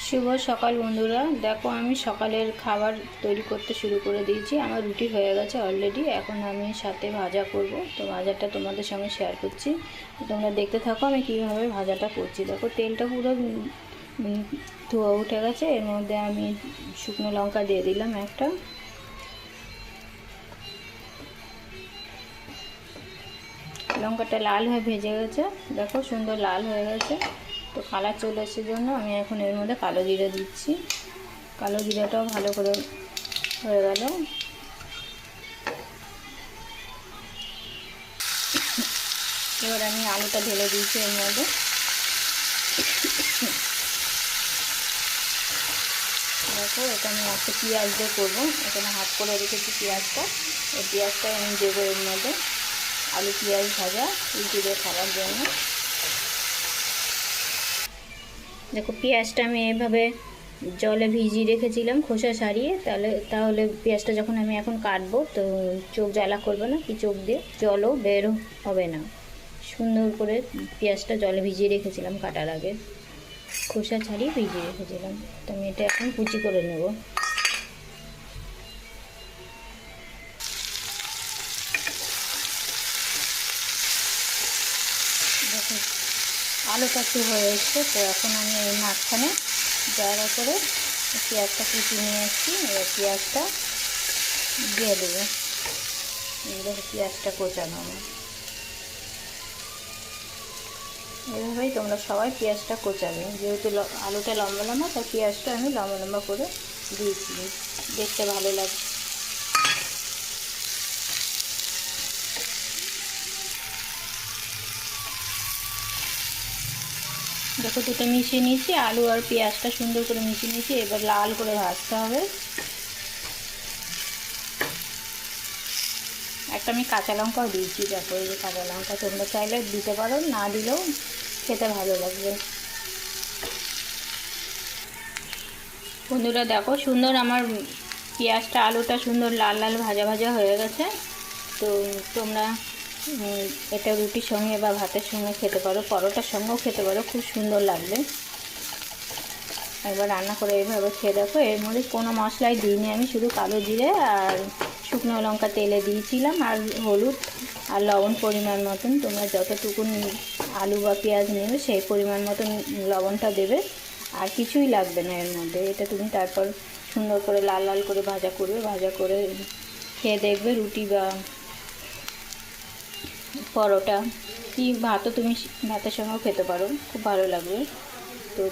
শুভ সকাল বন্ধুরা, দেখো আমি সকালের খাবার তৈরি করতে শুরু করে দিয়েছি। আমার রুটি হয়ে গেছে অলরেডি। এখন আমি সাথে ভাজা করব, তো ভাজাটা তোমাদের সঙ্গে শেয়ার করছি। তোমরা দেখতে থাকো আমি কীভাবে ভাজাটা করছি। দেখো তেলটা পুরো ধোয়া উঠে গেছে। এর মধ্যে আমি শুকনো লঙ্কা দিয়ে দিলাম একটা। লঙ্কাটা লাল হয়ে ভেজে গেছে, দেখো সুন্দর লাল হয়ে গেছে। তো কালার চলে আসার জন্য আমি এখন এর মধ্যে কালো জিরা দিচ্ছি। কালো জিরাটাও ভালো করে হয়ে গেল। এবার আমি আলুটা ঢেলে দিয়েছি এর মধ্যে। দেখো এটা আমি একটা পেঁয়াজ দিয়ে করবো। এখানে হাফ করে রেখেছি পেঁয়াজটা। এই পেঁয়াজটা আমি দেবো এর মধ্যে। আলু পেঁয়াজ ভাজা রুটি দিয়ে খাওয়ার জন্য। দেখো পেঁয়াজটা আমি এভাবে জলে ভিজিয়ে রেখেছিলাম খোসা ছাড়িয়ে। তাহলে পেঁয়াজটা যখন আমি এখন কাটবো তো চোখ জ্বালা করবে না, কি চোখ দিয়ে জলও বের হবে না। সুন্দর করে পেঁয়াজটা জলে ভিজিয়ে রেখেছিলাম কাটার আগে, খোসা ছাড়িয়ে ভিজিয়ে রেখেছিলাম। তো আমি এটা এখন কুচি করে নেব। দেখো আলুটা একটু হয়ে এসছে, তো এখন আমি এই মাঝখানে জায়গা করে পেঁয়াজটা কুচি নিয়ে এসেছি। এবার পেঁয়াজটা দিয়ে দেবো। দেখো পেঁয়াজটা কোচানো আমার। এভাবেই তোমরা সবাই পেঁয়াজটা কোচাবে। যেহেতু আলুটা লম্বা লম্বা, তাই পেঁয়াজটা আমি লম্বা লম্বা করে দিয়েছি, দেখতে ভালো লাগে। দেখো দুটো মিশিয়ে নিয়েছি, আলু আর পেঁয়াজটা সুন্দর করে মিশিয়ে নিয়েছি। এবার লাল করে ভাজতে হবে। একটা আমি কাঁচা লঙ্কাও দিয়েছি। দেখো এই যে কাঁচা লঙ্কা, তোমরা চাইলে দিতে পারো, না দিলেও খেতে ভালো লাগবে। বন্ধুরা দেখো সুন্দর আমার পেঁয়াজটা আলুটা সুন্দর লাল লাল ভাজা ভাজা হয়ে গেছে। তো তোমরা এটা রুটির সঙ্গে বা ভাতের সঙ্গে খেতে পারো, পরোটার সঙ্গেও খেতে পারো, খুব সুন্দর লাগবে। একবার রান্না করে এইভাবে খেয়ে দেখো। এর মধ্যে কোনো মশলাই দিইনি আমি, শুধু কালো জিরে আর শুকনো লঙ্কা তেলে দিয়েছিলাম, আর হলুদ আর লবণ পরিমাণ মতন। তোমরা যতটুকু আলু বা পেঁয়াজ নেবে সেই পরিমাণ মতন লবণটা দেবে, আর কিছুই লাগবে না এর মধ্যে। এটা তুমি তারপর সুন্দর করে লাল লাল করে ভাজা করবে। ভাজা করে খেয়ে দেখবে, রুটি বা পরোটা কি ভাতও তুমি ভাতের সঙ্গেও খেতে পারো, খুব ভালো লাগবে। তো